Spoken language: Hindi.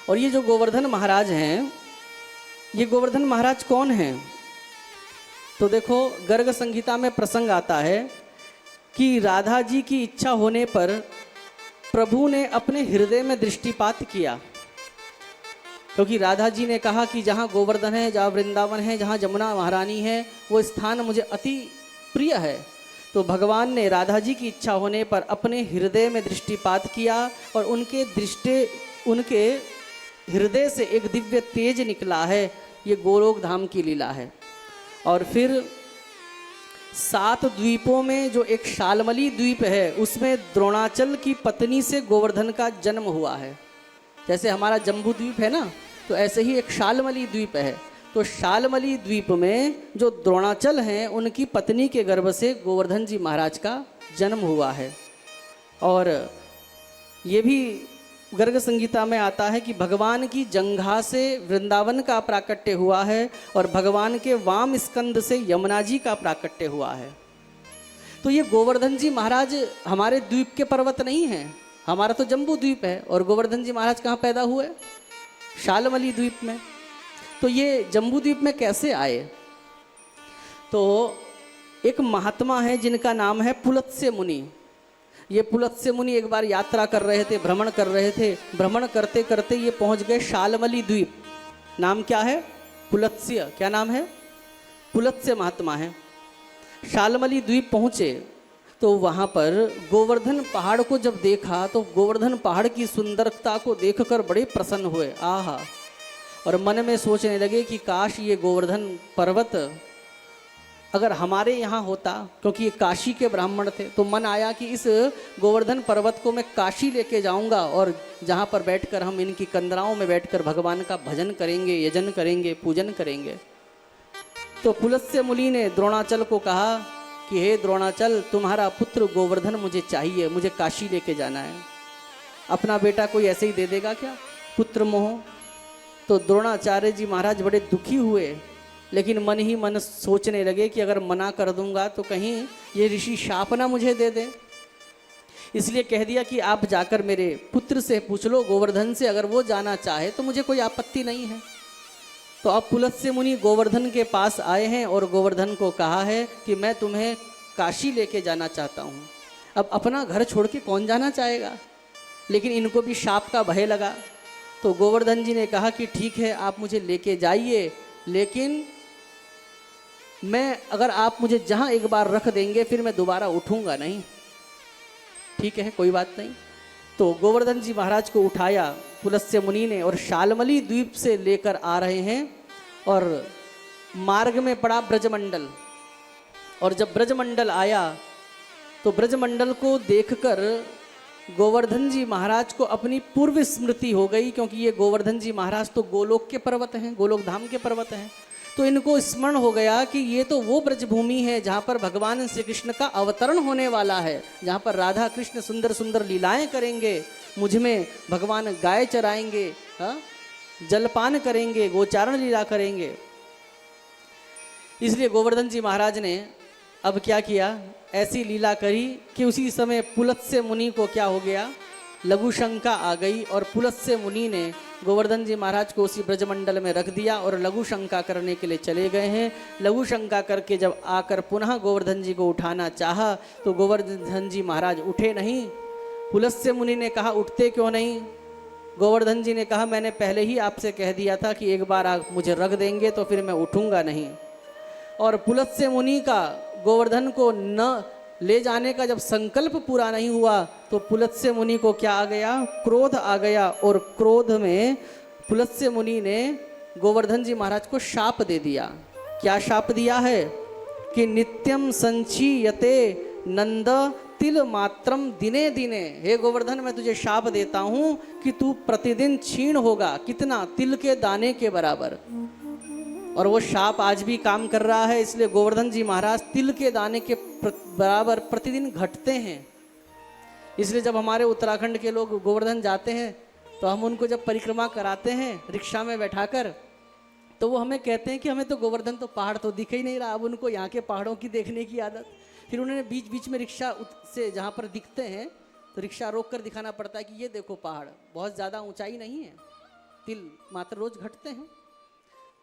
और ये जो गोवर्धन महाराज हैं, ये गोवर्धन महाराज कौन हैं? तो देखो, गर्ग संहिता में प्रसंग आता है कि राधा जी की इच्छा होने पर प्रभु ने अपने हृदय में दृष्टिपात किया, क्योंकि राधा जी ने कहा कि जहाँ गोवर्धन है, जहाँ वृंदावन है, जहाँ जमुना महारानी है, वो स्थान मुझे अति प्रिय है। तो भगवान ने राधा जी की इच्छा होने पर अपने हृदय में दृष्टिपात किया और उनके हृदय से एक दिव्य तेज निकला है। ये गोलोक धाम की लीला है। और फिर 7 द्वीपों में जो एक शालमली द्वीप है, उसमें द्रोणाचल की पत्नी से गोवर्धन का जन्म हुआ है। जैसे हमारा जम्बू द्वीप है ना, तो ऐसे ही एक शालमली द्वीप है। तो शालमली द्वीप में जो द्रोणाचल हैं, उनकी पत्नी के गर्भ से गोवर्धन जी महाराज का जन्म हुआ है। और ये भी गर्ग संगीता में आता है कि भगवान की जंघा से वृंदावन का प्राकट्य हुआ है और भगवान के वाम स्कंद से यमुना जी का प्राकट्य हुआ है। तो ये गोवर्धन जी महाराज हमारे द्वीप के पर्वत नहीं हैं, हमारा तो जम्बू द्वीप है। और गोवर्धन जी महाराज कहाँ पैदा हुए? शालमली द्वीप में। तो ये जम्बू द्वीप में कैसे आए? तो एक महात्मा है जिनका नाम है पुलत्स्य मुनि। ये पुलत्स्य मुनि एक बार यात्रा कर रहे थे, भ्रमण कर रहे थे। भ्रमण करते करते ये पहुंच गए शालमली द्वीप। नाम क्या है? पुलत्स्य। क्या नाम है? पुलत्स्य महात्मा है। शालमली द्वीप पहुंचे तो वहाँ पर गोवर्धन पहाड़ को जब देखा तो गोवर्धन पहाड़ की सुंदरता को देखकर बड़े प्रसन्न हुए। आहा! और मन में सोचने लगे कि काश ये गोवर्धन पर्वत अगर हमारे यहाँ होता, क्योंकि ये काशी के ब्राह्मण थे। तो मन आया कि इस गोवर्धन पर्वत को मैं काशी लेके जाऊंगा और जहाँ पर बैठकर हम इनकी कंदराओं में बैठकर भगवान का भजन करेंगे, यजन करेंगे, पूजन करेंगे। तो पुलत्स्य मुनि ने द्रोणाचल को कहा कि हे द्रोणाचल, तुम्हारा पुत्र गोवर्धन मुझे चाहिए, मुझे काशी लेके जाना है। अपना बेटा कोई ऐसे ही दे देगा क्या? पुत्र मोह। तो द्रोणाचार्य जी महाराज बड़े दुखी हुए, लेकिन मन ही मन सोचने लगे कि अगर मना कर दूंगा तो कहीं ये ऋषि शाप ना मुझे दे दे। इसलिए कह दिया कि आप जाकर मेरे पुत्र से पूछ लो, गोवर्धन से, अगर वो जाना चाहे तो मुझे कोई आपत्ति नहीं है। तो अब पुलत्स्य मुनि गोवर्धन के पास आए हैं और गोवर्धन को कहा है कि मैं तुम्हें काशी लेके जाना चाहता हूँ। अब अपना घर छोड़ के कौन जाना चाहेगा, लेकिन इनको भी शाप का भय लगा। तो गोवर्धन जी ने कहा कि ठीक है, आप मुझे लेके जाइए, लेकिन मैं, अगर आप मुझे जहाँ एक बार रख देंगे फिर मैं दोबारा उठूँगा नहीं। ठीक है, कोई बात नहीं। तो गोवर्धन जी महाराज को उठाया पुलत्स्य मुनि ने और शालमली द्वीप से लेकर आ रहे हैं। और मार्ग में पड़ा ब्रजमंडल, और जब ब्रजमंडल आया तो ब्रजमंडल को देखकर गोवर्धन जी महाराज को अपनी पूर्व स्मृति हो गई, क्योंकि ये गोवर्धन जी महाराज तो गोलोक के पर्वत हैं, गोलोक धाम के पर्वत हैं। तो इनको स्मरण हो गया कि ये तो वो ब्रजभूमि है जहाँ पर भगवान श्री कृष्ण का अवतरण होने वाला है, जहाँ पर राधा कृष्ण सुंदर सुंदर लीलाएं करेंगे, मुझ में भगवान गाय चराएंगे, हाँ, जलपान करेंगे, गोचारण लीला करेंगे। इसलिए गोवर्धन जी महाराज ने अब क्या किया, ऐसी लीला करी कि उसी समय पुलत्स्य मुनि को क्या हो गया, लघु शंका आ गई। और पुलत्स्य मुनि ने गोवर्धन जी महाराज को उसी ब्रजमंडल में रख दिया और लघु शंका करने के लिए चले गए हैं। लघु शंका करके जब आकर पुनः गोवर्धन जी को उठाना चाहा तो गोवर्धन जी महाराज उठे नहीं। पुलत्स्य मुनि ने कहा, उठते क्यों नहीं? गोवर्धन जी ने कहा, मैंने पहले ही आपसे कह दिया था कि एक बार आप मुझे रख देंगे तो फिर मैं उठूंगा नहीं। और पुलत्स्य मुनि का गोवर्धन को न ले जाने का जब संकल्प पूरा नहीं हुआ तो पुलत्स्य मुनि को क्या आ गया, क्रोध आ गया। और क्रोध में पुलत्स्य मुनि ने गोवर्धन जी महाराज को शाप दे दिया। क्या शाप दिया है कि नित्यम संचीयते नंद तिल मात्रम दिने दिने। हे गोवर्धन, मैं तुझे शाप देता हूँ कि तू प्रतिदिन क्षीण होगा। कितना? तिल के दाने के बराबर। और वो शाप आज भी काम कर रहा है। इसलिए गोवर्धन जी महाराज तिल के दाने के बराबर प्रतिदिन घटते हैं। इसलिए जब हमारे उत्तराखंड के लोग गोवर्धन जाते हैं तो हम उनको जब परिक्रमा कराते हैं रिक्शा में बैठाकर, तो वो हमें कहते हैं कि हमें तो गोवर्धन तो पहाड़ तो दिख ही नहीं रहा। अब उनको यहाँ के पहाड़ों की देखने की आदत। फिर उन्होंने बीच बीच में रिक्शा से जहाँ पर दिखते हैं तो रिक्शा रोक कर दिखाना पड़ता है कि ये देखो पहाड़, बहुत ज़्यादा ऊंचाई नहीं है। तिल मात्र रोज घटते हैं।